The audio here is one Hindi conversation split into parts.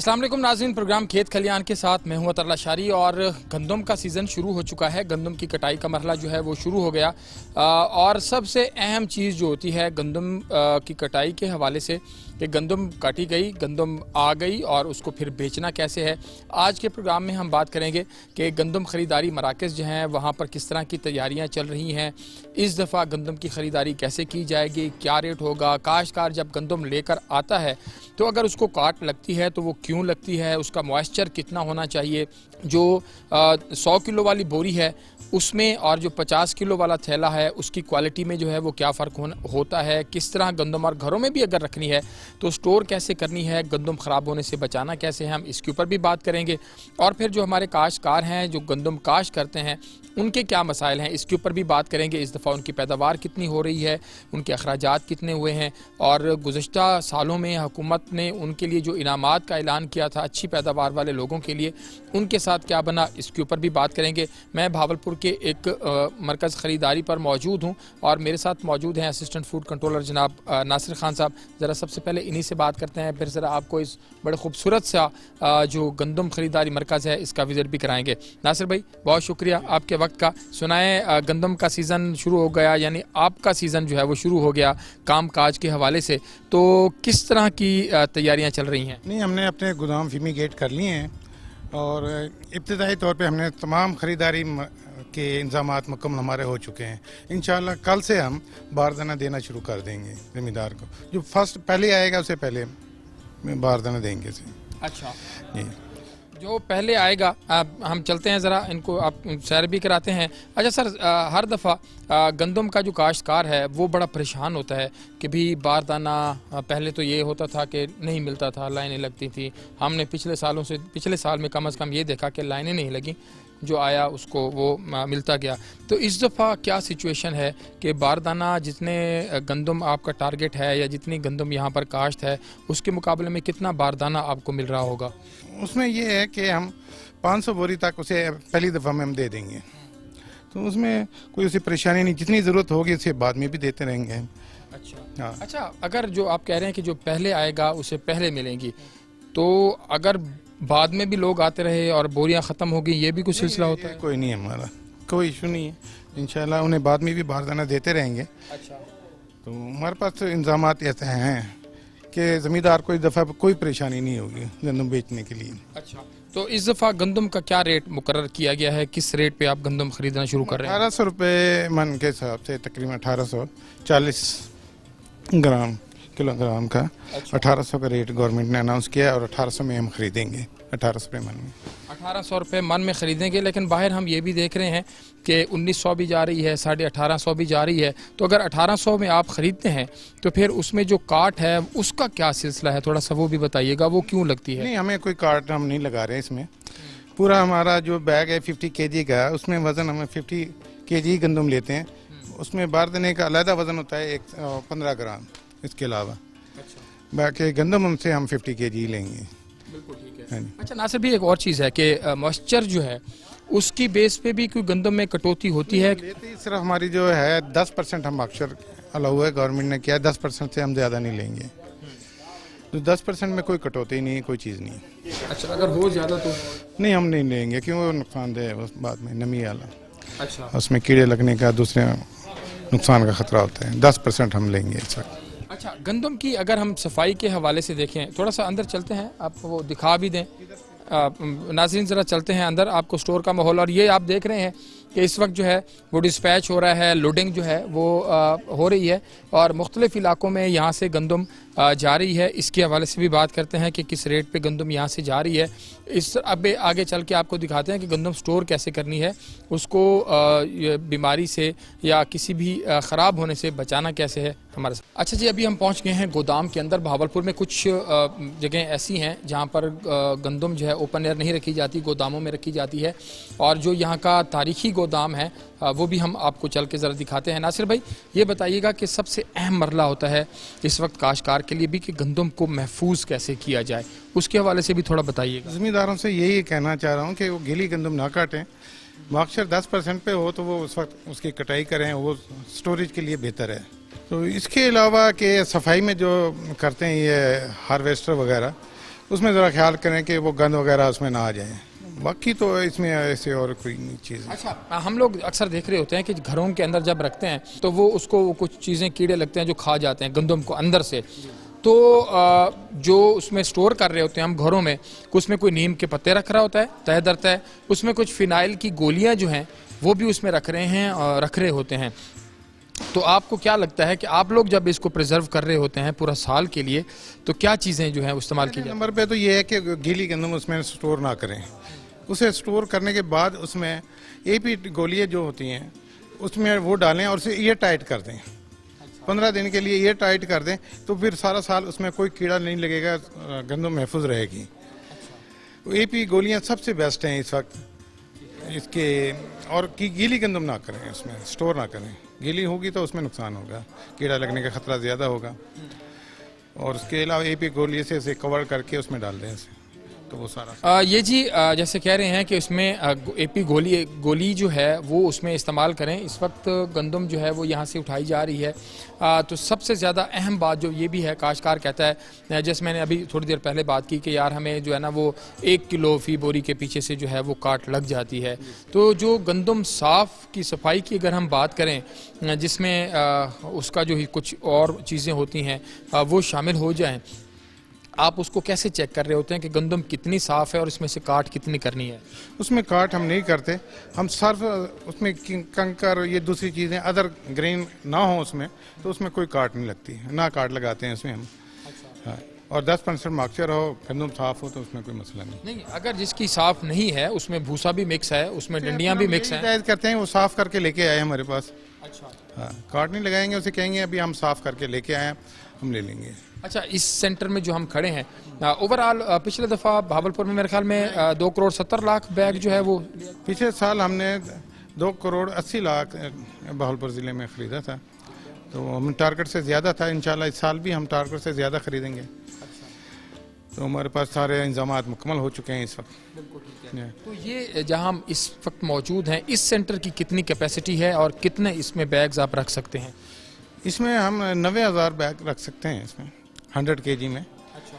अस्सलाम वालेकुम नाज़रीन, प्रोग्राम खेत खलियान के साथ मैं हूं अतरल्ला शारी। और गंदम का सीज़न शुरू हो चुका है। गंदम की कटाई का मरहला जो है वो शुरू हो गया। और सबसे अहम चीज़ जो होती है गंदम की कटाई के हवाले से कि गंदम काटी गई, गंदम आ गई और उसको फिर बेचना कैसे है। आज के प्रोग्राम में हम बात करेंगे कि गंदम ख़रीदारी मराकज़ जो हैं वहाँ पर किस तरह की तैयारियाँ चल रही हैं। इस दफ़ा गंदम की ख़रीदारी कैसे की जाएगी, क्या रेट होगा, काश्तकार जब गंदम लेकर आता है तो अगर उसको काट लगती है तो वो क्यों लगती है, उसका मॉइस्चर कितना होना चाहिए। जो 100 किलो वाली बोरी है उसमें और जो 50 किलो वाला थैला है उसकी क्वालिटी में जो है वो क्या फ़र्क होता है। किस तरह गंदम और घरों में भी अगर रखनी है तो स्टोर कैसे करनी है, गंदम ख़राब होने से बचाना कैसे है, हम इसके ऊपर भी बात करेंगे। और फिर जो हमारे काश्तकार हैं जो गंदम काश्त करते हैं उनके क्या मसाइल हैं, इसके ऊपर भी बात करेंगे। इस दफ़ा उनकी पैदावार कितनी हो रही है, उनके अखराजात कितने हुए हैं और गुज़श्ता सालों में हुकूमत ने उनके लिए जो इनामात का ऐलान किया था अच्छी पैदावार वाले लोगों के लिए, उनके साथ क्या बना, इसके ऊपर भी बात करेंगे। मैं भावलपुर के एक मरकज़ ख़रीदारी पर मौजूद हूँ और मेरे साथ मौजूद हैं असिस्टेंट फूड कंट्रोलर जनाब नासिर खान साहब। ज़रा सबसे पहले इन्हीं से बात करते हैं, फिर ज़रा आपको इस बड़े खूबसूरत सा जो गंदम ख़रीदारी मरकज़ है इसका विज़िट भी कराएँगे। नासिर भाई बहुत शुक्रिया आपके वक्त का। सुनाए गंदम का सीज़न शुरू हो गया, यानी आपका सीज़न जो है वो शुरू हो गया काम काज के हवाले से, तो किस तरह की तैयारियां चल रही हैं? नहीं, हमने अपने गोदाम फीमीगेट कर लिए हैं और इब्तदाई तौर पे हमने तमाम ख़रीदारी के इंतजामात मुकम्मल हमारे हो चुके हैं। इंशाल्लाह कल से हम बारदाना देना शुरू कर देंगे ज़मींदार को। जो फर्स्ट पहले आएगा उसे पहले बारदाना देंगे। अच्छा जी, जो पहले आएगा हम चलते हैं ज़रा इनको आप सैर भी कराते हैं। अच्छा सर, हर दफ़ा गंदम का जो काश्तकार है वो बड़ा परेशान होता है कि भी बारदाना पहले तो ये होता था कि नहीं मिलता था, लाइनें लगती थी। हमने पिछले साल में कम से कम ये देखा कि लाइनें नहीं लगी, जो आया उसको वो मिलता गया। तो इस दफ़ा क्या सिचुएशन है कि बारदाना जितने गंदम आपका टारगेट है या जितनी गंदम यहाँ पर काश्त है उसके मुकाबले में कितना बारदाना आपको मिल रहा होगा? उसमें ये है कि हम 500 बोरी तक उसे पहली दफ़ा में हम दे देंगे, तो उसमें कोई उसे परेशानी नहीं। जितनी ज़रूरत होगी उसे बाद में भी देते रहेंगे। अच्छा हाँ। अच्छा, अगर जो आप कह रहे हैं कि जो पहले आएगा उसे पहले मिलेंगी, तो अगर बाद में भी लोग आते रहे और बोरियां ख़त्म हो गई, ये भी कुछ सिलसिला होता है? कोई नहीं है, हमारा कोई इशू नहीं है। इंशाल्लाह उन्हें बाद में भी बारदाना देते रहेंगे। अच्छा, तो हमारे पास तो इंतजामात ऐसे हैं कि ज़मींदार को इस दफ़ा कोई परेशानी नहीं होगी गंदम बेचने के लिए। अच्छा, तो इस दफ़ा गंदम का क्या रेट मुकर्रर किया गया है? किस रेट पे आप गंदम खरीदना शुरू कर रहे हैं? 1800 रुपये मन के हिसाब से, तकरीबन 1840 ग्राम किलोग्राम का। अच्छा। 1800 का रेट गवर्नमेंट ने अनाउंस किया है और 1800 में हम खरीदेंगे। 1800 रुपये मन में, 1800 रुपये मन में ख़रीदेंगे, लेकिन बाहर हम ये भी देख रहे हैं कि 1900 भी जा रही है, 1850 भी जा रही है। तो अगर 1800 में आप ख़रीदते हैं तो फिर उसमें जो काट है उसका क्या सिलसिला है, थोड़ा सा वो भी बताइएगा, वो क्यों लगती है? नहीं, हमें कोई कार्ड हम नहीं लगा रहे इसमें। पूरा हमारा जो बैग है 50 kg का, उसमें वज़न हम 50 kg गंदम लेते हैं। उसमें बारदाने का अलहदा वज़न होता है 15 ग्राम। इसके अलावा अच्छा, बाकी गंदम हमसे हम 50 kg लेंगे। बिल्कुल ठीक है। हाँ जी। अच्छा नासिर भी, एक और चीज़ है कि मॉइस्चर जो है उसकी बेस पे भी कोई गंदम में कटौती होती है? लेते ही सिर्फ हमारी जो है 10% हम अक्सर अलाउ है, गवर्नमेंट ने किया 10% से हम ज़्यादा नहीं लेंगे। तो 10% में कोई कटौती नहीं है, कोई चीज़ नहीं। अच्छा, अगर हो ज़्यादा तो? नहीं, हम नहीं लेंगे क्यों, वो नुकसानदेह है उस बाद में, नमी वाला। अच्छा उसमें कीड़े लगने का, दूसरे नुकसान का खतरा होता है। 10% हम लेंगे इस वक्त। अच्छा, गंदम की अगर हम सफाई के हवाले से देखें, थोड़ा सा अंदर चलते हैं, आप वो दिखा भी दें नाज़रीन, ज़रा चलते हैं अंदर, आपको स्टोर का माहौल। और ये आप देख रहे हैं कि इस वक्त जो है वो डिस्पैच हो रहा है, लोडिंग जो है वो हो रही है और मुख्तलिफ़ इलाकों में यहाँ से गंदम जा रही है। इसके हवाले से भी बात करते हैं कि किस रेट पे गंदम यहाँ से जा रही है। इस अब आगे चल के आपको दिखाते हैं कि गंदम स्टोर कैसे करनी है, उसको बीमारी से या किसी भी ख़राब होने से बचाना कैसे है हमारे साथ। अच्छा जी, अभी हम पहुँच गए हैं गोदाम के अंदर। भावलपुर में कुछ जगह ऐसी हैं जहाँ पर गंदम जो है ओपन एयर नहीं रखी जाती, गोदामों में रखी जाती है। और जो यहाँ का तारीखी गोदाम है वो भी हम आपको चल के ज़रा दिखाते हैं। नासिर भाई, ये बताइएगा कि सबसे अहम मरला होता है इस वक्त काश्तकार के लिए भी कि गंदम को महफूज कैसे किया जाए, उसके हवाले से भी थोड़ा बताइएगा। ज़मींदारों से यही कहना चाह रहा हूँ कि वो गीली गंदम ना काटें। मॉइस्चर 10% पे हो तो वो उस वक्त उसकी कटाई करें, वो स्टोरेज के लिए बेहतर है। तो इसके अलावा कि सफाई में जो करते हैं ये हार्वेस्टर वगैरह, उसमें ज़रा ख्याल करें कि वो गंद वगैरह उसमें ना आ जाए। बाकी तो इसमें ऐसे और कोई नहीं चीज़ है। अच्छा, हम लोग अक्सर देख रहे होते हैं कि घरों के अंदर जब रखते हैं तो वो उसको कुछ चीज़ें कीड़े लगते हैं जो खा जाते हैं गंदम को अंदर से। तो जो उसमें स्टोर कर रहे होते हैं हम घरों में, उसमें कोई नीम के पत्ते रख रहा होता है तह दर तह, उसमें कुछ फिनाइल की गोलियां जो हैं वो भी उसमें रख रहे हैं और रख रहे होते हैं। तो आपको क्या लगता है कि आप लोग जब इसको प्रिजर्व कर रहे होते हैं पूरा साल के लिए, तो क्या चीज़ें जो हैं इस्तेमाल की जाती नंबर पे तो ये है कि गीली गंदम उसमें स्टोर ना करें। उसे स्टोर करने के बाद उसमें एपी गोलियाँ जो होती हैं उसमें वो डालें और उसे ईयर टाइट कर दें। 15 दिन के लिए ईयर टाइट कर दें तो फिर सारा साल उसमें कोई कीड़ा नहीं लगेगा, गंदम महफूज रहेगी। एपी गोलियाँ सबसे बेस्ट हैं इस वक्त इसके। और गीली गंदम ना करें, उसमें स्टोर ना करें। गीली होगी तो उसमें नुकसान होगा, कीड़ा लगने का खतरा ज़्यादा होगा। और उसके अलावा एपी गोली से इसे कवर करके उसमें डाल दें इसे, तो वो सारा ये जी जैसे कह रहे हैं कि उसमें एपी गोली जो है वो उसमें इस्तेमाल करें। इस वक्त गंदम जो है वो यहाँ से उठाई जा रही है। तो सबसे ज़्यादा अहम बात जो ये भी है, काश्तकार कहता है, जैसे मैंने अभी थोड़ी देर पहले बात की कि यार हमें जो है ना वो 1 किलो फ़ी बोरी के पीछे से जो है वो काट लग जाती है। तो जो गंदम साफ़ की सफाई की अगर हम बात करें, जिसमें उसका जो ही कुछ और चीज़ें होती हैं वो शामिल हो जाएँ, आप उसको कैसे चेक कर रहे होते हैं कि गंदम कितनी साफ़ है और इसमें से काट कितनी करनी है? उसमें काट हम नहीं करते। हम सर्फ उसमें कंकर ये दूसरी चीज़ें अदर ग्रेन ना हो उसमें, तो उसमें कोई काट नहीं लगती, ना काट लगाते हैं उसमें हम। हाँ, और 10% मॉइस्चर हो, गंदम साफ़ हो तो उसमें कोई मसला नहीं। अगर जिसकी साफ़ नहीं है, उसमें भूसा भी मिक्स है, उसमें डंडियाँ भी मिक्स हैं। हिदायत करते हैं वो साफ़ करके लेके आए हमारे पास। अच्छा, हाँ, काट नहीं लगाएंगे, उसे कहेंगे अभी हम साफ़ करके लेके आए हैं, हम ले लेंगे। अच्छा, इस सेंटर में जो हम खड़े हैं, ओवरऑल पिछले दफ़ा भावलपुर में मेरे ख्याल में 2 करोड़ 70 लाख बैग जो है वो, पिछले साल हमने 2 करोड़ 80 लाख भावलपुर ज़िले में ख़रीदा था। तो हम टारगेट से ज़्यादा था। इंशाल्लाह इस साल भी हम टारगेट से ज़्यादा खरीदेंगे। तो हमारे पास सारे इंतजामात मुकम्मल हो चुके हैं इस वक्त। तो ये जहां हम इस वक्त मौजूद हैं, इस सेंटर की कितनी कैपेसिटी है और कितने इसमें बैग्स आप रख सकते हैं? इसमें हम 90,000 बैग रख सकते हैं इसमें 100 kg में। अच्छा,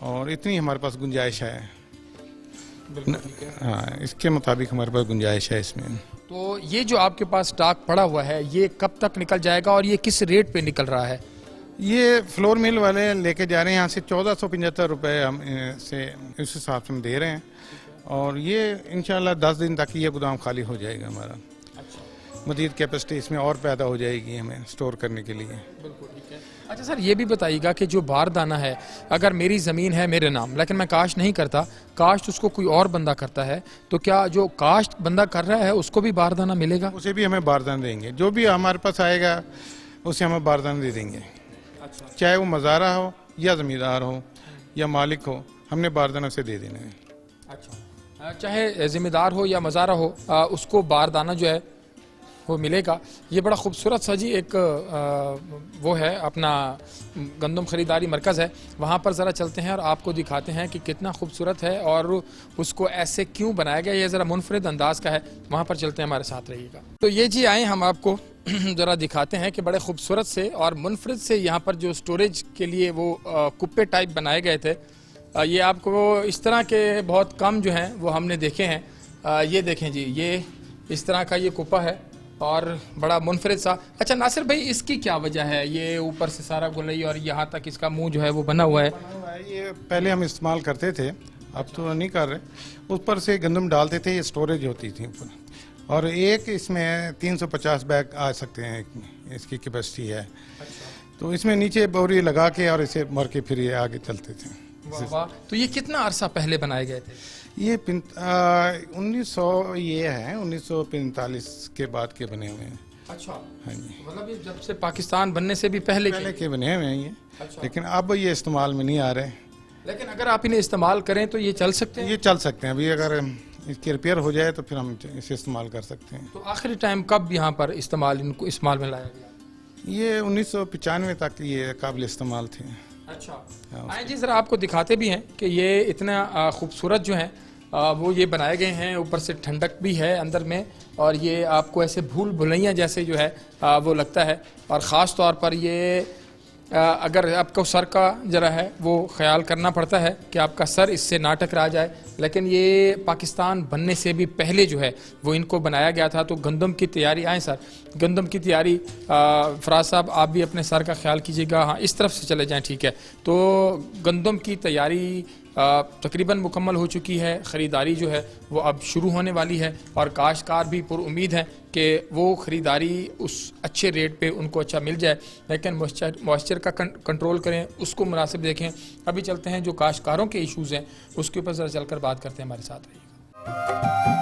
और इतनी हमारे पास गुंजाइश है। बिल्कुल ठीक है। हाँ, इसके मुताबिक हमारे पास गुंजाइश है इसमें। तो ये जो आपके पास स्टॉक पड़ा हुआ है, ये कब तक निकल जाएगा और ये किस रेट पे निकल रहा है? ये फ्लोर मिल वाले लेके जा रहे हैं यहाँ से 1475 रुपये हम से इस हिसाब से हम दे रहे हैं। और ये इंशाल्लाह 10 दिन तक ये गोदाम खाली हो जाएगा हमारा। मज़ीद कैपेसिटी इसमें और पैदा हो जाएगी हमें स्टोर करने के लिए। बिल्कुल ठीक है। अच्छा सर, ये भी बताइएगा कि जो बारदाना है, अगर मेरी ज़मीन है मेरे नाम लेकिन मैं काश्त नहीं करता, काश्त उसको कोई और बंदा करता है, तो क्या जो काश्त बंदा कर रहा है उसको भी बारदाना मिलेगा? उसे भी हमें बारदाना देंगे। जो भी हमारे पास आएगा उसे हमें बारदाना दे देंगे। अच्छा, चाहे वो मज़ारा हो या ज़मींदार हो या मालिक हो, हमने बारदाना उसे दे देना है। अच्छा, चाहे ज़िम्मेदार हो या मज़ारा हो, उसको बारदाना जो है वो मिलेगा। ये बड़ा खूबसूरत सा जी एक वो है अपना गंदम ख़रीदारी मरकज़ है, वहाँ पर ज़रा चलते हैं और आपको दिखाते हैं कि कितना खूबसूरत है और उसको ऐसे क्यों बनाया गया। ये ज़रा मुनफरिद अंदाज का है, वहाँ पर चलते हैं, हमारे साथ रहिएगा। तो ये जी आए, हम आपको ज़रा दिखाते हैं कि बड़े खूबसूरत से और मुनफरिद से यहाँ पर जो स्टोरेज के लिए वो कुप्पे टाइप बनाए गए थे, ये आपको इस तरह के बहुत कम जो हैं वो हमने देखे हैं। ये देखें जी, ये इस तरह का ये कुप्पा है और बड़ा मुनफरिद सा। अच्छा नासिर भाई, इसकी क्या वजह है? ये ऊपर से सारा गुलई और यहाँ तक इसका मुंह जो है वो बना हुआ है। ये पहले हम इस्तेमाल करते थे, अब तो नहीं कर रहे। ऊपर से गंदम डालते थे, ये स्टोरेज होती थी ऊपर। और एक इसमें 350 बैग आ सकते हैं, इसकी कैपेसिटी है। तो इसमें नीचे बोरी लगा के और इसे भर के फिर ये आगे चलते थे। वाह, तो ये कितना अरसा पहले बनाए गए थे? ये 1900 ये है 1945 के बाद के बने हुए हैं। अच्छा, हाँ जी, मतलब ये जब से पाकिस्तान बनने से भी पहले के बने हुए हैं ये। अच्छा। लेकिन अब ये इस्तेमाल में नहीं आ रहे। लेकिन अगर आप इन्हें इस्तेमाल करें तो ये चल सकते हैं? ये चल सकते हैं। अभी अगर इसकी रिपेयर हो जाए तो फिर हम इसे इस्तेमाल कर सकते हैं। तो आखिरी टाइम कब यहाँ पर इनको इस्तेमाल में लाया गया? ये 1995 तक ये काबिल इस्तेमाल थे। अच्छा, आए जी ज़रा आपको दिखाते भी हैं कि ये इतना खूबसूरत जो हैं वो ये बनाए गए हैं। ऊपर से ठंडक भी है अंदर में और ये आपको ऐसे भूल भुलैया जैसे जो है वो लगता है। और ख़ास तौर पर ये अगर आपको सर का जरा है वो ख्याल करना पड़ता है कि आपका सर इससे ना टकरा जाए, लेकिन ये पाकिस्तान बनने से भी पहले जो है वो इनको बनाया गया था। तो गंदम की तैयारी, आए सर, गंदम की तैयारी, फराज साहब आप भी अपने सर का ख्याल कीजिएगा, हाँ इस तरफ से चले जाएं, ठीक है। तो गंदम की तैयारी तकरीबन मुकम्मल हो चुकी है, ख़रीदारी जो है वो अब शुरू होने वाली है और काश्तकार भी पुरुमीद है कि वो ख़रीदारी उस अच्छे रेट पे उनको अच्छा मिल जाए, लेकिन मॉइस्चर का कंट्रोल करें, उसको मुनासिब देखें। अभी चलते हैं जो काश्तकारों के इश्यूज़ हैं उसके ऊपर ज़रा चलकर बात करते हैं, हमारे साथ रहिएगा।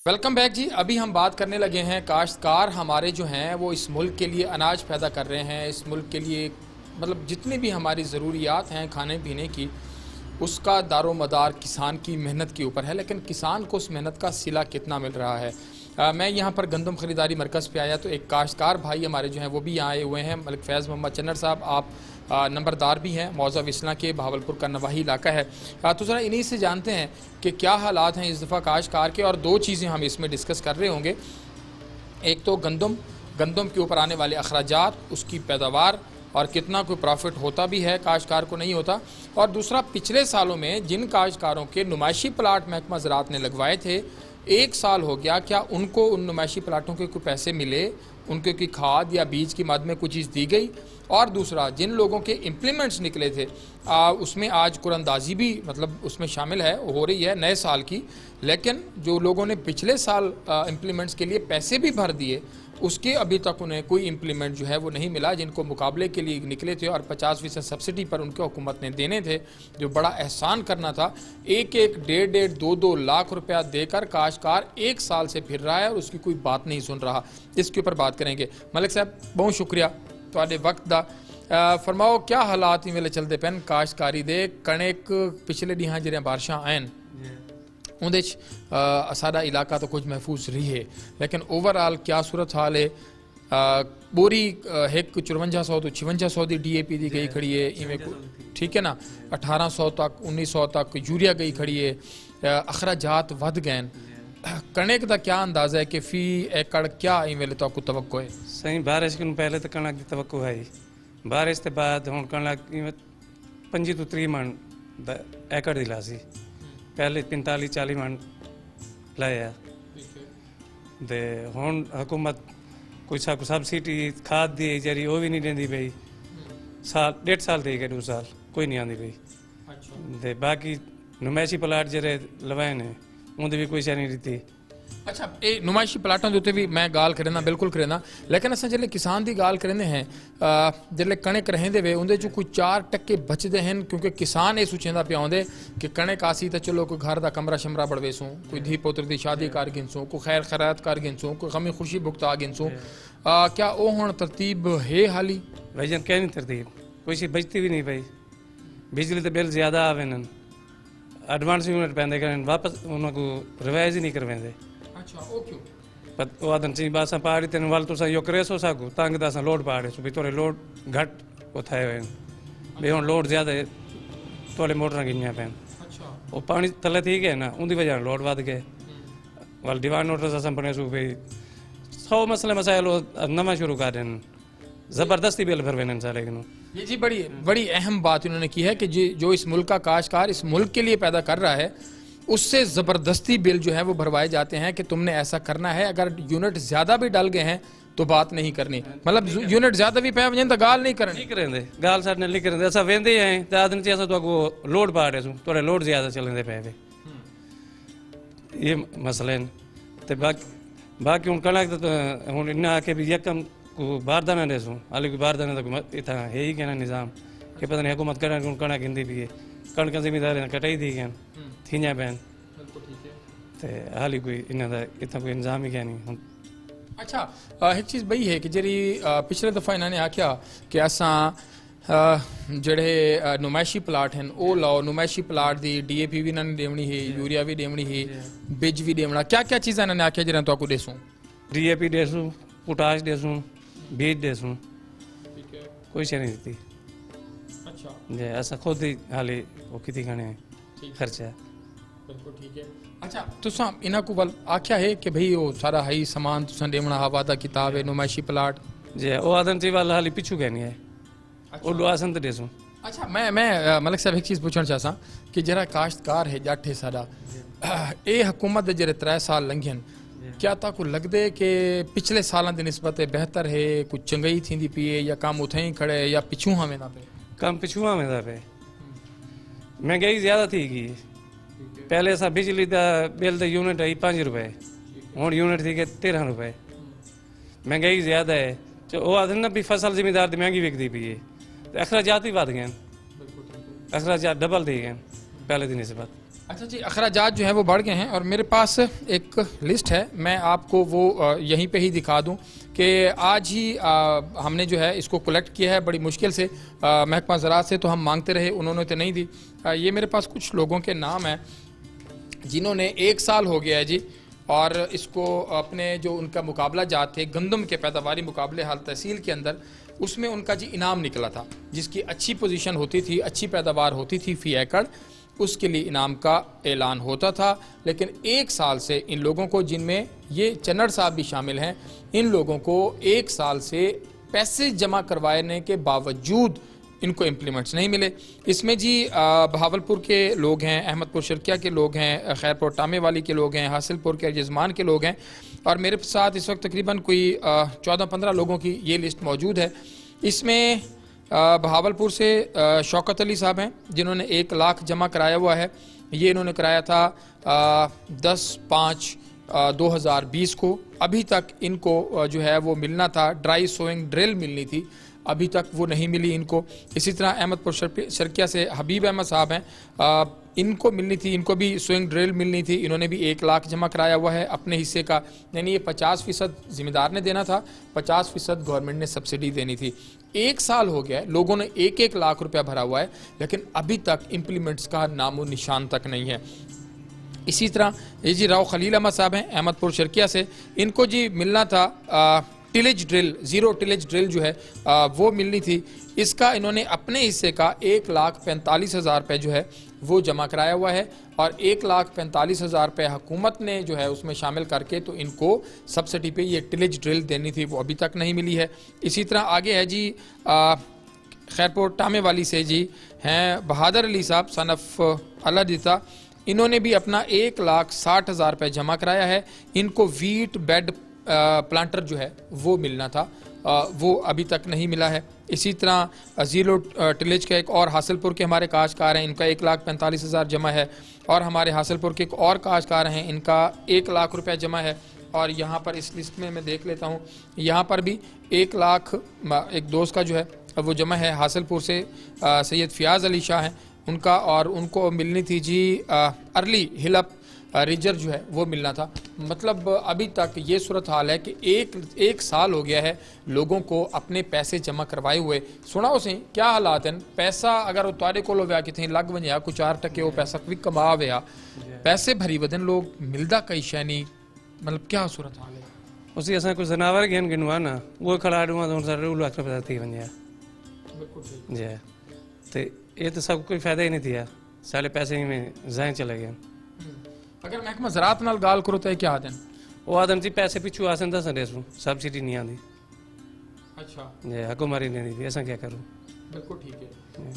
वेलकम बैक जी। अभी हम बात करने लगे हैं काश्तकार हमारे जो हैं वो इस मुल्क के लिए अनाज पैदा कर रहे हैं, इस मुल्क के लिए मतलब जितनी भी हमारी ज़रूरियात हैं खाने पीने की, उसका दारोमदार किसान की मेहनत के ऊपर है, लेकिन किसान को उस मेहनत का सिला कितना मिल रहा है। मैं यहाँ पर गंदम ख़रीदारी मरकज़ पे आया तो एक काश्तकार भाई हमारे जो हैं वो भी यहाँ आए हुए हैं, मलिक फैज़ मोहम्मद चन्नर साहब, आप नंबरदार भी हैं, मौज़ा विस्ला के भावलपुर का नवाही इलाका है। तो ज़रा इन्हीं से जानते हैं कि क्या हालात हैं इस दफ़ा काश्तकार के, और दो चीज़ें हम इसमें डिस्कस कर रहे होंगे। एक तो गंदम के ऊपर आने वाले अखराजात, उसकी पैदावार और कितना कोई प्रॉफिट होता भी है, काश्तकार को नहीं होता, और दूसरा पिछले सालों में जिन काश्तकारों के नुमाइशी प्लाट महकमा ज़राअत ने लगवाए थे, 1 साल हो गया, क्या उनको उन नुमाइशी प्लाटों के कोई पैसे मिले, उनके की खाद या बीज की मद में कुछ चीज़ दी गई? और दूसरा, जिन लोगों के इम्प्लीमेंट्स निकले थे उसमें आज कुरानंदाजी भी मतलब उसमें शामिल है, हो रही है नए साल की, लेकिन जो लोगों ने पिछले साल इम्प्लीमेंट्स के लिए पैसे भी भर दिए, उसके अभी तक उन्हें कोई इम्प्लीमेंट जो है वो नहीं मिला, जिनको मुकाबले के लिए निकले थे और 50% सब्सिडी पर उनके हुकूमत ने देने थे, जो बड़ा एहसान करना था। 1-1, 1.5-1.5, 2-2 लाख रुपया देकर काश्तकार 1 साल से फिर रहा है और उसकी कोई बात नहीं सुन रहा। इसके ऊपर बात करेंगे। मलिक साहब बहुत शुक्रिया ਤੁਹਾਡੇ वक्त ਦਾ। फरमाओ क्या हालात ही वेले चलते पैन काश्तकारी दे? कणक पिछले दिहां ਜਿਹੜੀਆਂ ਬਾਰਿਸ਼ਾਂ ਆਇਨ ਉਹਦੇ 'ਚ ਸਾਡਾ ਇਲਾਕਾ ਤਾਂ ਕੁਝ ਮਹਿਫੂਜ਼ ਰਹੀ ਹੈ, लेकिन ओवरऑल क्या सूरत हाल है? बोरी एक 5400 तो 5600 की DAP दी गई खड़ी है, इवें ठीक है ना, 1800 तक 1900 तक यूरिया गई खड़ी है, अखराजात वध गए। कणक का क्या अंदाजा है कि फी एकड़ क्या इवेले तो आपको तवक्को है? सही बारिश को पहले तो कणक की तवक्को है, बारिश के बाद हुण कणक 25 तो 30 मन एकड़ दिला सी, पहले 45-40 मन लाया ते हुण हुकूमत कोई सब्सिडी खाद दी जरी वो भी नहीं देंदी पई, साल 1.5 साल थी गए, 2 साल कोई नहीं आती पई। ते बाकी नुमाइशी प्लाट जरे लवाए ने उनकी भी कोई शै नहीं दी। अच्छा, ये नुमाइशी प्लाटों के उत्ते भी मैं गाल करें बिल्कुल करें, लेकिन अस जिले किसान की गाल करें हैं, जिले कणक रहेंदे वे उनके चो कोई 4% बचते हैं, क्योंकि किसान ये सोचेंदा पिया होंदे कि कणक आसी तो चलो कोई घर का कमरा शमरा बढ़वेसूँ, कोई धी पुत्र की शादी कर गिनसूँ, कोई खैर खैरात कर गिनसूँ, कोई गमी खुशी भुगता गिनसूँ। क्या वो हुण तरतीब है हाली? भाईजान क्या नहीं तरतीब, कोई सी बचती भी नहीं भाई। बिजली के बिल ज्यादा आवे न, एडवांस यूनिट पैंदे करें, वापस उनको रिवाइज ही नहीं करवाते। अच्छा, वो क्यों? पर वो आदन सी बात पहाड़ी तेन वाल तुसा यो करे सो सागो तंग दासा लोड पहाड़े सो भी तोरे लोड घट उठाए हुए भी हुण लोड ज्यादा है, तोले मोटर गिनिया पैन। अच्छा, वो पानी थले थी गए ना, उनकी वजह लोड वध गए। वाल दीवान नोटिस असां बने सो भाई 100 मसले मसाइल नवा शुरू कर देन, जबरदस्ती बिल भर वेन साले के। ये जी बड़ी बड़ी अहम बात उन्होंने की है कि जो इस मुल्क का काश्तकार इस मुल्क के लिए पैदा कर रहा है, उससे ज़बरदस्ती बिल जो है वो भरवाए जाते हैं कि तुमने ऐसा करना है, अगर यूनिट ज़्यादा भी डल गए हैं तो बात नहीं करनी, मतलब यूनिट ज़्यादा भी पे वजन तो गाल नहीं करनी। लिख रहे गाल साढ़े ने लिख रहे असा वेंदे हैं तो आदमी से तो लोड पा रहे थोड़े लोड ज़्यादा चलेंदे पे ये मसले हैं। तो बाकी हूँ कणक तो हूँ इन्ना आके भी यकम को बारदाना देसूँ, हालांकि बारदाना तो इतना है ही कहना निज़ाम कि पता नहीं हुकूमत कणक हिंदी भी है, कणक जिम्मेदार कटाई थी गए थी बैन, तो हाली कोई इन्ना इतना कोई इंतजाम ही क्या नहीं। अच्छा, एक चीज़ बई है कि जी पिछले दफ़ा इन्होंने आख्या कि असां ਜਿਹੜੇ ਨੁਮਾਇਸ਼ੀ ਪਲਾਟ ਹਨ ਉਹ ਲਾਓ ਨੁਮਾਇਸ਼ੀ ਪਲਾਟ ਦੀ ਡੀਏਪੀ ਵੀ ਇਹਨਾਂ ਨੇ ਦੇਵਣੀ ਹੈ ਯੂਰੀਆ ਵੀ ਦੇਵਣੀ ਹੈ ਬਿਜ ਵੀ ਦੇਵਣਾ ਕਿਆ ਕਿਆ ਚੀਜ਼ਾਂ ਇਹਨਾਂ ਨੇ ਆਖਿਆ ਜਿਹੜਾ ਤੁਹਾਨੂੰ ਦੇਸੂ डीएपी देसूँ पोटाश देसूँ बीज देसूँ ठीक है कोई शे नहीं दी अच्छा जे असां खुद ही हाली वो की खणे खर्चा बिल्कुल ठीक है अच्छा तुसां इन्हां को वल आख्या है कि भाई वो सारा हाई सामान तुसां देवना हा वादा किताब है नुमाइशी प्लाट जे वो आदन जी वाला हाली पिछू कहनी है वो दुआसन तो देसूँ अच्छा मैं मलिक साहब एक चीज़ पूछना चाहता कि जरा काश्तकार है जाठे साडा ये हुकूमत दे जरे 3 साल लंघन क्या ताको लगदे कि पिछले सालों की निस्बत बेहतर है कुछ चंगई थी पी है या काम उथे ही खड़े या पिछू हमें ना पे कम पिछुआ में था पे महंगाई ज़्यादा थी गई पहले असां बिजली का बिल तो यूनिट आई 5 रुपए हूँ यूनिट थी के 13 रुपए महंगाई ज़्यादा है जो वो आदमी ना भी फसल जिमीदार की महंगी विकती पी है तो अखराजात भी बढ़ गए अखराजात डबल दी गए पहले की निस्बत अच्छा जी अखराजात जो है वो बढ़ गए हैं और मेरे पास एक लिस्ट है मैं आपको वो यहीं पे ही दिखा दूं कि आज ही हमने जो है इसको कलेक्ट किया है बड़ी मुश्किल से महकमा ज़राअत से तो हम मांगते रहे उन्होंने तो नहीं दी ये मेरे पास कुछ लोगों के नाम हैं जिन्होंने 1 साल हो गया है जी और इसको अपने जो उनका मुकाबला जात थे गंदम के पैदावारी मुकाबले हाल तहसील के अंदर उसमें उनका जी इनाम निकला था जिसकी अच्छी पोजीशन होती थी अच्छी पैदावार होती थी फ़ी एकड़ उसके लिए इनाम का ऐलान होता था लेकिन 1 साल से इन लोगों को जिनमें ये चन्नड़ साहब भी शामिल हैं इन लोगों को 1 साल से पैसे जमा करवाने के बावजूद इनको इम्प्लीमेंट्स नहीं मिले इसमें जी बहावलपुर के लोग हैं अहमदपुर शर्किया के लोग हैं खैरपुर टामे वाली के लोग हैं हासिलपुर के जजमान के लोग हैं और मेरे साथ इस वक्त तकरीबन कोई 14-15 लोगों की ये लिस्ट मौजूद है इसमें बहावलपुर से शौकत अली साहब हैं जिन्होंने 1 लाख जमा कराया हुआ है ये इन्होंने कराया था 10/5/2020 को अभी तक इनको जो है वो मिलना था ड्राई सोइंग ड्रिल मिलनी थी अभी तक वो नहीं मिली इनको इसी तरह अहमदपुर शर्किया से हबीब अहमद साहब हैं इनको मिलनी थी इनको भी स्विंग ड्रिल मिलनी थी इन्होंने भी 1 लाख जमा कराया हुआ है अपने हिस्से का यानी ये 50% ज़िम्मेदार ने देना था 50% गवर्नमेंट ने सब्सिडी देनी थी 1 साल हो गया है लोगों ने 1-1 लाख रुपया भरा हुआ है लेकिन अभी तक इम्प्लीमेंट्स का नामो निशान तक नहीं है इसी तरह ये जी राव खलील अहमद साहब हैं अहमदपुर शर्किया से इनको जी मिलना था टिलेज ड्रिल 0 टिलेज ड्रिल जो है वो मिलनी थी इसका इन्होंने अपने हिस्से का 1,45,000 रुपये जो है वो जमा कराया हुआ है और 1,45,000 रुपये हुकूमत ने जो है उसमें शामिल करके तो इनको सब्सिडी पे ये टिलेज ड्रिल देनी थी वो अभी तक नहीं मिली है इसी तरह आगे है जी खैरपुर टामे वाली से जी हैं बहादुर अली साहब सनफ अलादिता इन्होंने भी अपना 1,60,000 रुपये जमा कराया है इनको वीट बेड प्लांटर जो है वो मिलना था वो अभी तक नहीं मिला है इसी तरह 0 टिलेज का एक और हासिलपुर के हमारे काश्तकार हैं इनका 1,45,000 जमा है और हमारे हासिलपुर के एक और काश्तकार हैं इनका 1 लाख रुपया जमा है और यहाँ पर इस लिस्ट में मैं देख लेता हूँ यहाँ पर भी 1 लाख एक दोस्त का जो है वो जमा है हासिलपुर से सैयद फ़ियाज़ अली शाह हैं उनका और उनको मिलनी थी जी अर्ली हिलप रिजर जो है वो मिलना था मतलब अभी तक ये सूरत हाल है कि एक साल हो गया है लोगों को अपने पैसे जमा करवाए हुए सुना उसे क्या हालात हैं पैसा अगर उतारे को लो कितने लग वजह कुछ 4% वो पैसा भी कमा वया पैसे भरी वदन लोग मिलता कई शैनी मतलब क्या सूरत हाल है उसी असां कुछ जनावर गेन गिनवा ना वो खड़ा डुआ तो सारे लाख रुपया थी वजह जी तो ये तो सब कोई फायदा ही नहीं दिया सारे पैसे में ज़ाय चले गए अगर महकमा ज़राअत नाल गाल करो तो क्या आदन वो आदम जी पैसे पिछू आसन दस देसूँ सब्सिडी नहीं आती अच्छा जी हुकूमत नहीं दी ऐसा क्या करूँ बिल्कुल ठीक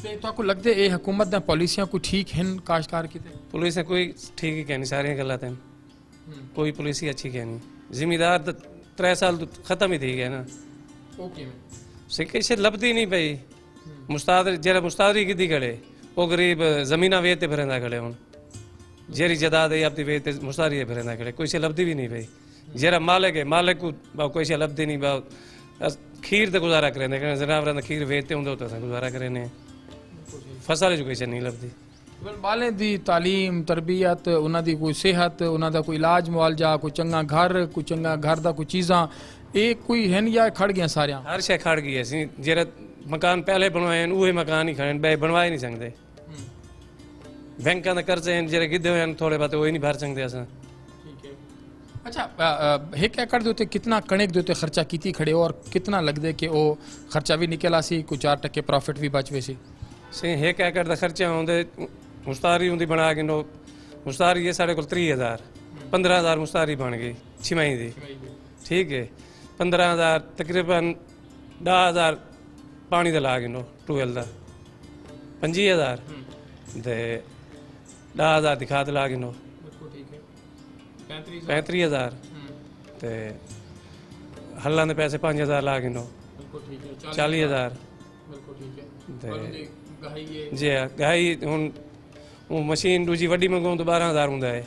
है तो आपको लगता है ये हुकूमत दी पॉलिसियां कोई ठीक हैं काश्तकार की पुलिस ने कोई ठीक ही कहनी सारियां गलत हैं कोई पुलिस ही अच्छी कहनी जिम्मेदार तो 3 साल तो ख़त्म ही थी गए ना ओके सिक्के से लभदी नहीं पई मुस्ताद जरा मुस्तादरी की खड़े वो गरीब जमीना वेचते फिरंदा खड़े हूँ जेरी जदाद है अपनी वेचते मुस्तादरी फिरंदा खड़े कोई से लभदी भी नहीं पई जरा मालिक है मालिक को भाव कोई से लभदी नहीं भाव खीर तो गुजारा करें जनावर खीर वेचते होंगे तो गुजारा करें फसल जो किसी नहीं लभदी बालें दी तालीम तरबियत उन्हां दी कोई सेहत उन्हां दा कोई इलाज मुआलजा कोई चंगा घर दा कोई चीज़ां ये कोई हैं या खड़ गया सारियां हर शे खड़ गई है जेरा मकान पहले बनवाए उहे मकान ही खड़े बे बनवा ही नहीं सकते बैंकों के कर्जे ਜਿਹੜੇ ਗਿੱਧੇ ਹੋਏ थोड़े बहुत वो ही नहीं भर सकते अस अच्छा एक एकड़ ਦੇ ਉੱਤੇ ਕਿੰਨਾ ਕਣਕ ਦੇ ਉੱਤੇ ਖਰਚਾ ਕੀਤੀ ਖੜੇ ਹੋ ਔਰ ਕਿੰਨਾ ਲੱਗਦੇ ਕਿ ਉਹ ਖਰਚਾ ਵੀ ਨਿਕਲਾ ਸੀ ਕੋਈ 4% ਪ੍ਰੋਫਿਟ ਵੀ ਬਚਵੇ ਸੀ ਸੇ 1 एकड़ ਦਾ ਖਰਚਾ ਹੁੰਦੇ ਮੁਸਤਾਰੀ ਹੁੰਦੀ ਬਣਾ ਕੇ ਨੋ ਮੁਸਤਾਰੀ ਇਹ ਸਾਡੇ ਕੋਲ 30000 15000 ਮੁਸਤਾਰੀ ਬਣ ਗਈ ਛਿਮਾਈ ਦੀ ਠੀਕ ਹੈ 15000 ਤਕਰੀਬਨ 10000 ਪਾਣੀ ਦਾ ਲਾ ਕੇ ਨੋ ਟੂਵੈਲ ਦਾ 25000 ਤੇ 10000 ਦੀ ਖਾਦ ਲਾ ਕੇ ਨੋ 35000 ਤੇ ਹੱਲਾਂ ਦੇ ਪੈਸੇ 5000 ਲਾ ਕੇ ਨੋ 40000 ਤੇ ਜੀ ਗਾਈ ਹੁਣ ਉਹ ਮਸ਼ੀਨ ਦੂਜੀ ਵੱਡੀ ਮੰਗਾਉਂ ਤਾਂ 12000 ਹੁੰਦਾ ਹੈ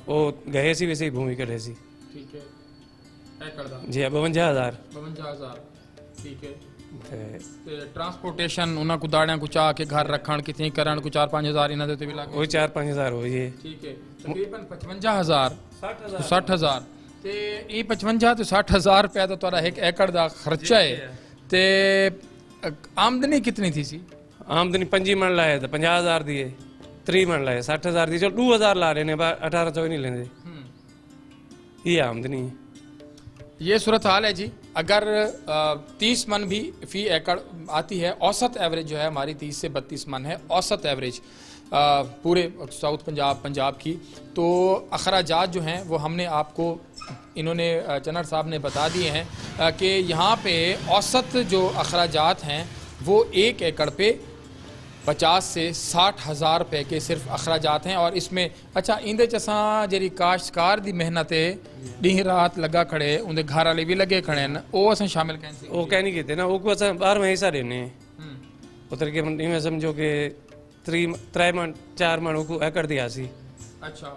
ਉਹ ਗਏ ਸੀ ਵੈਸੇ ਹੀ ਭੂਮੀ ਕੱਢੇ ਸੀ ਠੀਕ ਹੈ एकड़ ਦਾ ਜੀ 52000 ਠੀਕ ਹੈ ਤੇ ਤੇ ਟਰਾਂਸਪੋਰਟੇਸ਼ਨ ਉਹਨਾਂ ਕੋ ਦਾੜਿਆਂ ਕੋ ਚਾਹ ਕੇ ਘਰ ਰੱਖਣ ਕਿਤੇ ਕਰਨ ਕੋ 4-5000 ਇਹਨਾਂ ਦੇ ਉੱਤੇ ਵੀ ਲੱਗ ਉਹ 4-5000 ਹੋਈ ਹੈ ਠੀਕ ਹੈ ਤਕਰੀਬਨ 55000 60000 ਤੇ ਇਹ 55 ਤੇ 60000 ਰੁਪਏ ਦਾ ਤੁਹਾਡਾ 1 ਏਕੜ ਦਾ ਖਰਚਾ ਹੈ ਤੇ ਆਮਦਨੀ ਕਿੰਨੀ ਥੀ ਸੀ ਆਮਦਨੀ 5 ਮਣ ਲਾਇਆ ਤਾਂ 50000 ਦੀ ਹੈ 3 ਮਣ ਲਾਇਆ 60000 ਦੀ ਚਲ 2000 ਲਾ ਰਹੇ ਨੇ 1800 ਹੀ ਨਹੀਂ ਲੈਂਦੇ ਇਹ ਆਮਦਨੀ है ये सूरत हाल है जी अगर 30 मन भी फी एकड़ आती है औसत एवरेज जो है हमारी 30 से 32 मन है औसत एवरेज पूरे साउथ पंजाब की तो अखराजात जो हैं वो हमने आपको इन्होंने जनरल साहब ने बता दिए हैं कि यहाँ पे औसत जो अखराजात हैं वो 1 एकड़ पे 50 से 60,000 रुपए के सिर्फ अखराजात हैं और इसमें अच्छा इंदे च असां जेरी काश्तकार दी मेहनत है ॾींहुं रात लगा खड़े उनके घर वाले भी लगे खड़े हैं वो असां शामिल करें वो कह नहीं कहते ना वो को असां 12वां हिस्सा देने उतर के इवें समझो कि 3 मन 4 मन को एकड़ दिया सी अच्छा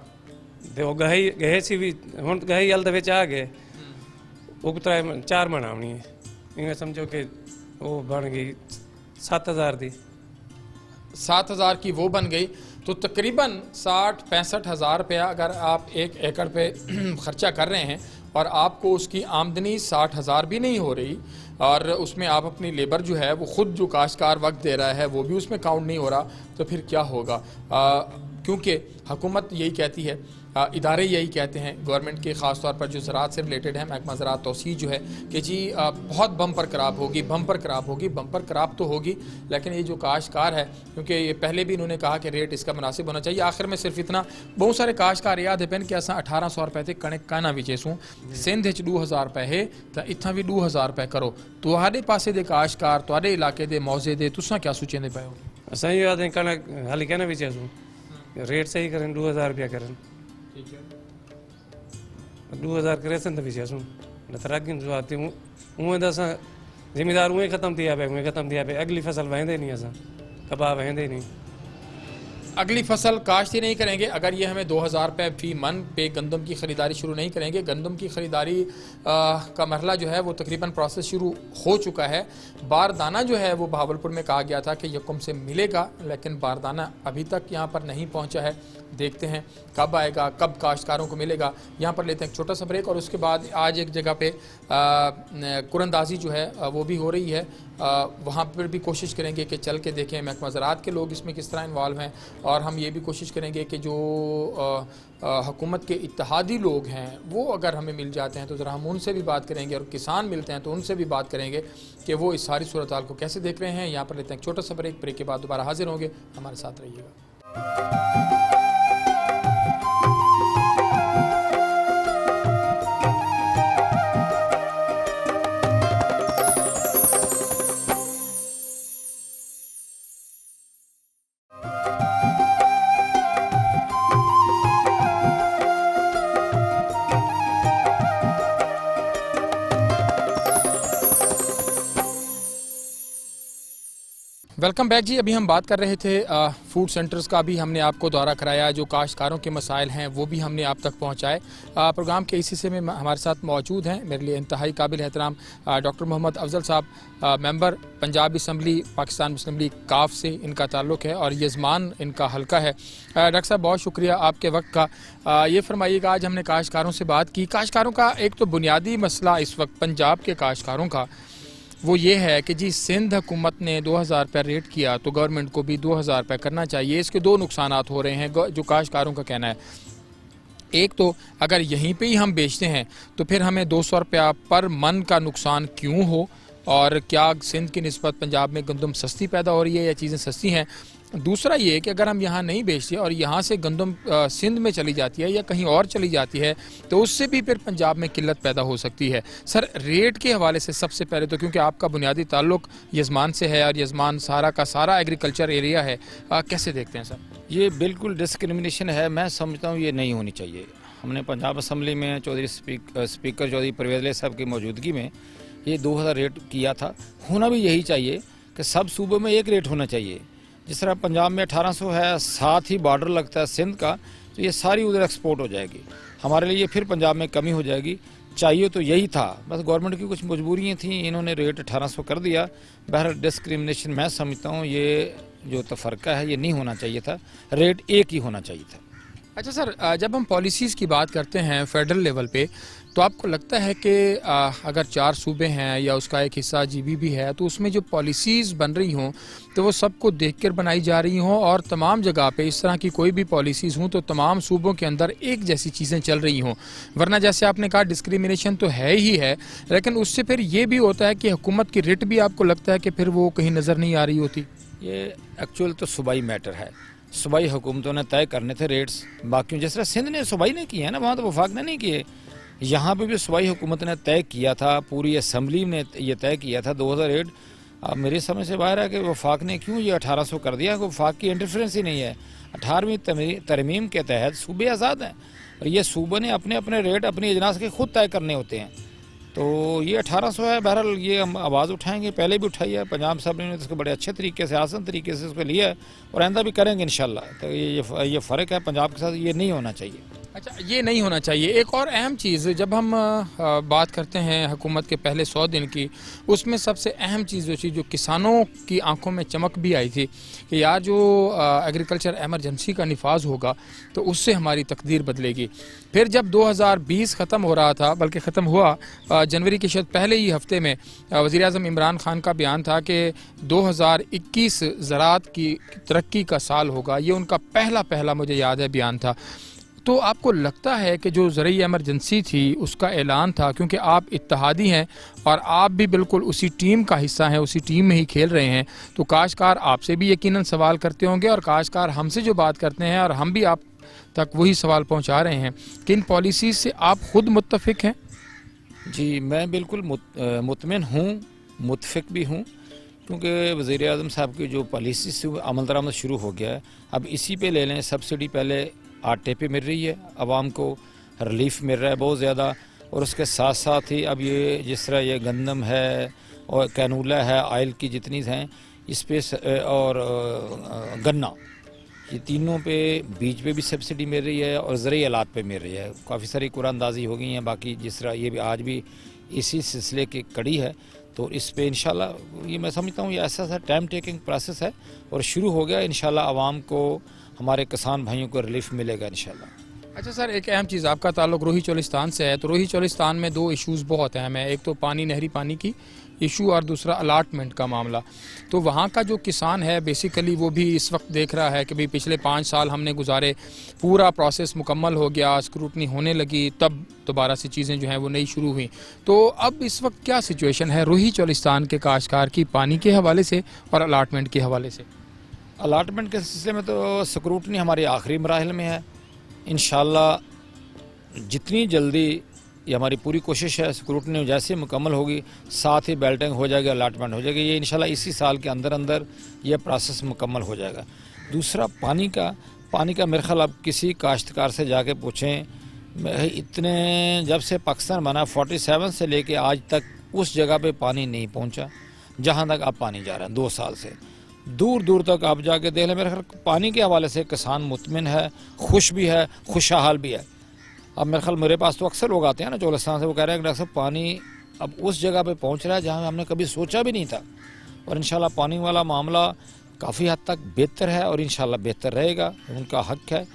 ते वो गए सी भी हुन गई हल दे विच आ गए वो 4 मन आवनी है इवें समझो कि वो बन गई 7000 दी 7000 की वो बन गई तो तकरीबन 60-65 हज़ार रुपया अगर आप 1 एकड़ पे ख़र्चा कर रहे हैं और आपको उसकी आमदनी 60,000 भी नहीं हो रही और उसमें आप अपनी लेबर जो है वो ख़ुद जो काश्तकार वक्त दे रहा है वो भी उसमें काउंट नहीं हो रहा तो फिर क्या होगा क्योंकि हुकूमत यही कहती है इदारे यही कहते हैं गवर्नमेंट के ख़ास तौर पर जो ज़राअत से रिलेटेड है महकमा ज़राअत तौसीह जो है कि जी बहुत बम्पर क्रॉप होगी बम्पर क्रॉप तो होगी लेकिन ये जो काश्तकार है क्योंकि ये पहले भी इन्होंने कहा कि रेट इसका मुनासिब होना चाहिए आखिर में सिर्फ इतना बहुत सारे काश्तकार याद है पेन कि असां 1800 रुपए ते कणक काना विचेसूं सिंध 2000 रुपए है तो इत्थां भी 2000 रुपए करो तुहाडे पासे दे काश्तकार तुहाडे इलाके दे मौजे दे तुसां क्या सोचेंदे पए हो असां इहो आदमी कणक हाली कहना विचेसूं रेट सही करें 2000 रुपया करें ठीक है 2000 करे सन त विचेसूं न त रागिन जो आती हूं त असां ज़िम्मेदार उहे ख़त्म थी विया पे अगली फसल वहेंदे नहीं असां कबाब वहेंदे नहीं अगली फसल काश्त ही नहीं करेंगे अगर ये हमें 2000 रुपये फी मन पे गंदम की ख़रीदारी शुरू नहीं करेंगे गंदम की ख़रीदारी का मरहला जो है वो तकरीबन प्रोसेस शुरू हो चुका है बारदाना जो है वो बहावलपुर में कहा गया था कि यकम से मिलेगा लेकिन बारदाना अभी तक यहाँ पर नहीं पहुँचा है देखते हैं कब आएगा कब काश्तकारों को मिलेगा यहाँ पर लेते हैं एक छोटा सा ब्रेक और उसके बाद आज एक जगह पे कुरंदाजी जो है वो भी हो रही है वहाँ पर भी कोशिश करेंगे कि चल के देखें महकमा ज़राअत के लोग इसमें किस तरह इन्वॉल्व हैं और हम ये भी कोशिश करेंगे कि जो हुकूमत के इत्तेहादी लोग हैं वो अगर हमें मिल जाते हैं तो ज़रा हम उनसे भी बात करेंगे और किसान मिलते हैं तो उनसे भी बात करेंगे कि वो इस सारी सूरत हाल को कैसे देख रहे हैं यहाँ पर लेते हैं एक छोटा सा ब्रेक के बाद दोबारा हाजिर होंगे हमारे साथ रहिएगा वेलकम बैक जी अभी हम बात कर रहे थे फूड सेंटर्स का भी हमने आपको दौरा कराया जो काश्तकारों के मसाइल हैं वो भी हमने आप तक पहुंचाए प्रोग्राम के इस हिस्से में हमारे साथ मौजूद हैं मेरे लिए इंतहाई काबिल एहतराम डॉक्टर मोहम्मद अफजल साहब मेंबर पंजाब असम्बली पाकिस्तान मुस्लिम लीग काफ से इनका ताल्लुक़ है और यजमान इनका हल्का है डॉक्टर साहब बहुत शुक्रिया आपके वक्त का ये फरमाइएगा आज हमने काश्तकारों से बात की काश्तकारों का एक तो बुनियादी मसला इस वक्त पंजाब के काश्तकारों का वो ये है कि जी सिंध हुकूमत ने 2000 रुपये रेट किया तो गवर्नमेंट को भी 2000 रुपये करना चाहिए। इसके दो नुकसानात हो रहे हैं जो काश्तकारों का कहना है। एक तो अगर यहीं पे ही हम बेचते हैं तो फिर हमें 200 रुपया पर मन का नुकसान क्यों हो, और क्या सिंध की निस्बत पंजाब में गंदम सस्ती पैदा हो रही है या चीज़ें सस्ती हैं। दूसरा ये कि अगर हम यहाँ नहीं बेचते और यहाँ से गंदम सिंध में चली जाती है या कहीं और चली जाती है तो उससे भी फिर पंजाब में किल्लत पैदा हो सकती है। सर, रेट के हवाले से सबसे पहले तो क्योंकि आपका बुनियादी ताल्लुक यजमान से है और यजमान सारा का सारा एग्रीकल्चर एरिया है, कैसे देखते हैं सर? ये बिल्कुल डिस्क्रिमिनेशन है। मैं समझता हूँ ये नहीं होनी चाहिए। हमने पंजाब असम्बली में चौधरी स्पीकर चौधरी परवेज़ अली साहब की मौजूदगी में ये 2000 रेट किया था। होना भी यही चाहिए कि सब सूबों में एक रेट होना चाहिए। जिस तरह पंजाब में 1800 है, साथ ही बॉर्डर लगता है सिंध का, तो ये सारी उधर एक्सपोर्ट हो जाएगी। हमारे लिए फिर पंजाब में कमी हो जाएगी। चाहिए तो यही था, बस गवर्नमेंट की कुछ मजबूरियाँ थी, इन्होंने रेट 1800 कर दिया। बहरहाल डिस्क्रिमिनेशन मैं समझता हूँ ये जो तफरका है ये नहीं होना चाहिए था, रेट एक ही होना चाहिए था। अच्छा सर, जब हम पॉलिसीज़ की बात करते हैं फेडरल लेवल पे, तो आपको लगता है कि अगर 4 सूबे हैं या उसका एक हिस्सा जीबी भी है तो उसमें जो पॉलिसीज़ बन रही हों तो वो सबको देखकर बनाई जा रही हों, और तमाम जगह पे इस तरह की कोई भी पॉलिसीज़ हों तो तमाम सूबों के अंदर एक जैसी चीज़ें चल रही हों? वरना जैसे आपने कहा डिस्क्रिमिनेशन तो है ही है, लेकिन उससे फिर ये भी होता है कि हुकूमत की रेट भी आपको लगता है कि फिर वो कहीं नज़र नहीं आ रही होती। ये एक्चुअल तो सूबाई मैटर है। सूबाई हुकूमतों ने तय करने थे रेट्स। बाकी जिस तरह सिंध ने सूबाई ने किए हैं ना, वहाँ तो वफाक ने नहीं किए। यहाँ पे भी सूबाई हुकूमत ने तय किया था, पूरी असम्बली ने ये तय किया था 2000 रेट। अब मेरे समझ से बाहर है कि वफाक ने क्यों ये 1800 कर दिया। वफाक की इंटरफेरेंस ही नहीं है। 18वीं तरमीम के तहत सूबे आज़ाद हैं और ये सूबे ने अपने अपने रेट अपनी इजलास के खुद तय करने होते हैं। तो ये 1800 है। बहरहाल ये हम आवाज़ उठाएंगे, पहले भी उठाई है। पंजाब असम्बली ने इसको बड़े अच्छे तरीके से, आसान तरीके से इसको लिया है और आइंदा भी करेंगे इंशाल्लाह। तो ये फ़र्क है पंजाब के साथ, ये नहीं होना चाहिए। अच्छा, ये नहीं होना चाहिए। एक और अहम चीज़, जब हम बात करते हैं हुकूमत के पहले 100 दिन की, उसमें सबसे अहम चीज़ जो थी, जो किसानों की आंखों में चमक भी आई थी कि यार जो एग्रीकल्चर एमरजेंसी का निफाज होगा तो उससे हमारी तकदीर बदलेगी। फिर जब 2020 ख़त्म हो रहा था, बल्कि ख़त्म हुआ जनवरी के शायद पहले ही हफ्ते में, वज़ीर आज़म इमरान खान का बयान था कि 2021 ज़राअत की तरक्की का साल होगा। ये उनका पहला मुझे याद है बयान था। तो आपको लगता है कि जो ज़रूरी एमरजेंसी थी उसका ऐलान था, क्योंकि आप इत्तेहादी हैं और आप भी बिल्कुल उसी टीम का हिस्सा हैं, उसी टीम में ही खेल रहे हैं, तो काश्तकार आपसे भी यकीनन सवाल करते होंगे और काश्तकार हमसे जो बात करते हैं और हम भी आप तक वही सवाल पहुंचा रहे हैं कि इन पॉलिसीज़ से आप खुद मुत्तफिक हैं? जी, मैं बिल्कुल मुतमिन हूँ, मुतफिक भी हूँ, क्योंकि वज़ीर आज़म साहब की जो पॉलिसी से अमल दरामद शुरू हो गया है। अब इसी पे ले लें, सब्सिडी पहले आटे पे मिल रही है, आवाम को रिलीफ मिल रहा है बहुत ज़्यादा, और उसके साथ साथ ही अब ये जिस तरह ये गंदम है और कैनूला है, आयल की जितनी हैं इस पे और गन्ना, ये तीनों पे बीज पे भी सब्सिडी मिल रही है और ज़रूरी आलात पे मिल रही है। काफ़ी सारी कुरानदाजी हो गई हैं। बाकी जिस तरह ये भी आज भी इसी सिलसिले की कड़ी है, तो इस पे इंशाल्लाह ये मैं समझता हूँ ये ऐसा टाइम टेकिंग प्रोसेस है और शुरू हो गया। इंशाल्लाह आवाम को, हमारे किसान भाइयों को रिलीफ मिलेगा इंशाल्लाह। अच्छा सर, एक अहम चीज़, आपका ताल्लुक रोही चोलिस्तान से है, तो रोही चोलिस्तान में 2 इश्यूज़ बहुत अहम है। एक तो पानी, नहरी पानी की इशू, और दूसरा अलाटमेंट का मामला। तो वहाँ का जो किसान है बेसिकली वो भी इस वक्त देख रहा है कि भाई पिछले 5 साल हमने गुजारे, पूरा प्रोसेस मुकम्मल हो गया, स्क्रूटनी होने लगी, तब दोबारा से चीज़ें जो हैं वो नई शुरू हुई। तो अब इस वक्त क्या सिचुएशन है रोही चोलिस्तान के काश्तकार की, पानी के हवाले से और अलाटमेंट के हवाले से? अलाटमेंट के सिलसिले में तो स्क्रूटनी हमारी आखिरी मराहिल में है। इंशाल्लाह जितनी जल्दी, ये हमारी पूरी कोशिश है, स्क्रूटनी जैसे मुकम्मल होगी साथ ही बेल्टिंग हो जाएगी, अलाटमेंट हो जाएगी। ये इंशाल्लाह इसी साल के अंदर अंदर ये प्रोसेस मुकम्मल हो जाएगा। दूसरा पानी का मेरे ख्याल अब किसी काश्तकार से जाके पूछें, इतने जब से पाकिस्तान बना 47 से लेके आज तक उस जगह पे पानी नहीं पहुंचा जहां तक अब पानी जा रहा है। 2 साल से दूर दूर तक आप जाके देख लें, मेरे ख्याल पानी के हवाले से किसान मुतमिन है, खुश भी है, खुशहाल भी है। अब मेरे ख्याल मेरे पास तो अक्सर लोग आते हैं ना चोलिस्तान से, वो कह रहे हैं कि डॉक्टर साहब पानी अब उस जगह पे पहुंच रहा है जहां हमने कभी सोचा भी नहीं था, और इंशाल्लाह पानी वाला मामला काफ़ी हद तक बेहतर है और इंशाल्लाह बेहतर रहेगा। उनका हक है।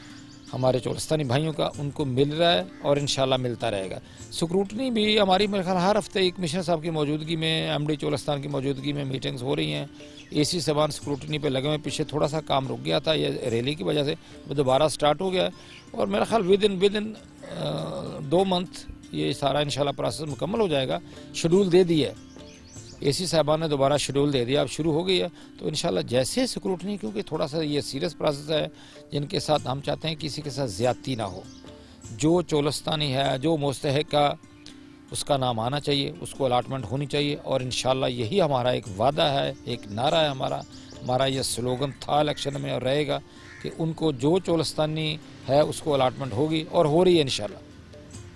हमारे चोलस्तानी भाइयों का उनको मिल रहा है और इंशाल्लाह मिलता रहेगा। स्क्रूटनी भी हमारी मेरे ख्याल हर हफ्ते एक मिशन साहब की मौजूदगी में, एमडी चोलस्तान की मौजूदगी में मीटिंग्स हो रही हैं। एसी सामान स्क्रूटनी पे लगे हुए, पीछे थोड़ा सा काम रुक गया था ये रैली की वजह से, वो दोबारा स्टार्ट हो गया है और मेरा ख्याल विद इन 2 मंथ ये सारा इंशाल्लाह प्रोसेस मुकम्मल हो जाएगा। शेड्यूल दे दिया है एसी साहबान ने, दोबारा शेड्यूल दे दिया, अब शुरू हो गई है। तो इंशाल्लाह जैसे स्क्रूटनी, क्योंकि थोड़ा सा ये सीरियस प्रोसेस है जिनके साथ हम चाहते हैं किसी के साथ ज़्यादती ना हो। जो चोलस्तानी है, जो मुस्तहिक का उसका नाम आना चाहिए, उसको अलाटमेंट होनी चाहिए और इंशाल्लाह यही हमारा एक वादा है, एक नारा है हमारा ये स्लोगन था इलेक्शन में और रहेगा कि उनको जो चोलस्तानी है उसको अलाटमेंट होगी और हो रही है इंशाल्लाह।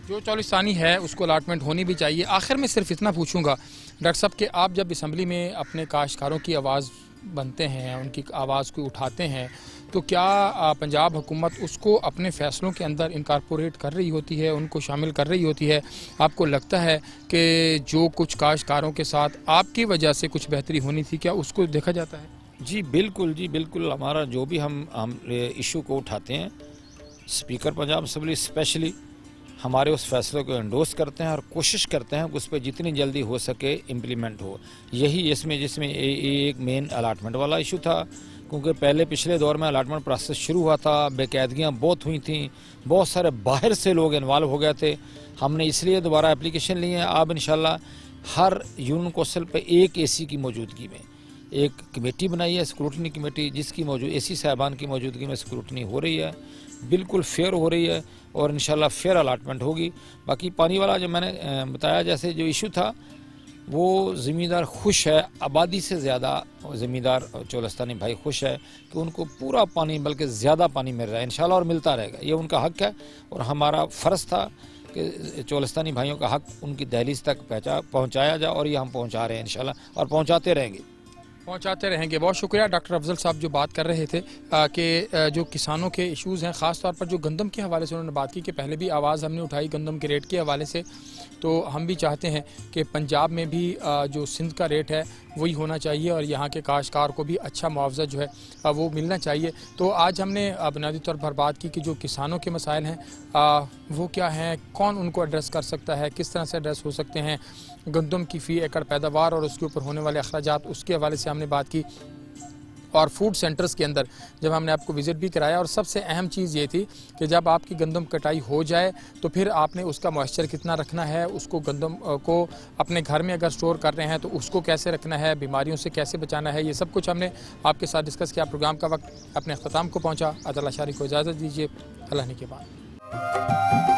जो चोलिस्तानी है उसको अलाटमेंट होनी भी चाहिए। आखिर में सिर्फ इतना पूछूंगा डॉक्टर साहब कि आप जब असम्बली में अपने काश्तकारों की आवाज़ बनते हैं, उनकी आवाज़ को उठाते हैं, तो क्या पंजाब हुकूमत उसको अपने फ़ैसलों के अंदर इनकॉर्पोरेट कर रही होती है, उनको शामिल कर रही होती है? आपको लगता है कि जो कुछ काश्तकारों के साथ आपकी वजह से कुछ बेहतरी होनी थी, क्या उसको देखा जाता है? जी बिल्कुल। हमारा जो भी हम इशू को उठाते हैं, स्पीकर पंजाब असम्बली स्पेशली हमारे उस फैसले को एंडोर्स करते हैं और कोशिश करते हैं कि उस पर जितनी जल्दी हो सके इम्प्लीमेंट हो। यही जिसमें एक मेन अलाटमेंट वाला इशू था, क्योंकि पहले पिछले दौर में अलाटमेंट प्रोसेस शुरू हुआ था, बेकायदगियाँ बहुत हुई थी, बहुत सारे बाहर से लोग इन्वॉल्व हो गए थे। हमने इसलिए दोबारा एप्लीकेशन ली है। अब इंशाल्लाह हर यूनियन कौंसिल पे एक एसी की मौजूदगी में एक कमेटी बनाई है, स्क्रूटनी कमेटी, जिसकी एसी साहबान की मौजूदगी में स्क्रूटनी हो रही है, बिल्कुल फेयर हो रही है और इंशाल्लाह फेयर अलाटमेंट होगी। बाकी पानी वाला जो मैंने बताया, जैसे जो इशू था वो ज़मींदार खुश है, आबादी से ज़्यादा ज़मींदार चोलस्तानी भाई खुश है कि उनको पूरा पानी बल्कि ज़्यादा पानी मिल रहा है इंशाल्लाह और मिलता रहेगा। ये उनका हक है और हमारा फ़र्ज़ था कि चोलस्तानी भाइयों का हक उनकी दहलीज तक पहुँचाया जाए और ये हम पहुँचा रहे हैं इंशाल्लाह और पहुँचाते रहेंगे। बहुत शुक्रिया डॉक्टर अफजल साहब जो बात कर रहे थे कि जो किसानों के इश्यूज़ हैं, ख़ास तौर पर जो गंदम के हवाले से उन्होंने बात की कि पहले भी आवाज़ हमने उठाई गंदम के रेट के हवाले से, तो हम भी चाहते हैं कि पंजाब में भी जो सिंध का रेट है वही होना चाहिए और यहाँ के काश्तकार को भी अच्छा मुआवजा जो है वो मिलना चाहिए। तो आज हमने बुनियादी तौर पर बात की कि जो किसानों के मसाइल हैं वो क्या हैं, कौन उनको एड्रेस कर सकता है, किस तरह से एड्रेस हो सकते हैं, गंदम की फ़ी एकड़ पैदावार और उसके ऊपर होने वाले अखराजात, उसके हवाले से हमने बात की। और फूड सेंटर्स के अंदर जब हमने आपको विज़िट भी कराया और सबसे अहम चीज़ ये थी कि जब आपकी गंदम कटाई हो जाए तो फिर आपने उसका मॉइस्चर कितना रखना है, उसको गंदम को अपने घर में अगर स्टोर कर रहे हैं तो उसको कैसे रखना है, बीमारियों से कैसे बचाना है, ये सब कुछ हमने आपके साथ डिस्कस किया। प्रोग्राम का वक्त अपने अख्ताम को पहुँचा। अदल अशारी को इजाज़त दीजिए। अल्लाह ने के बाद।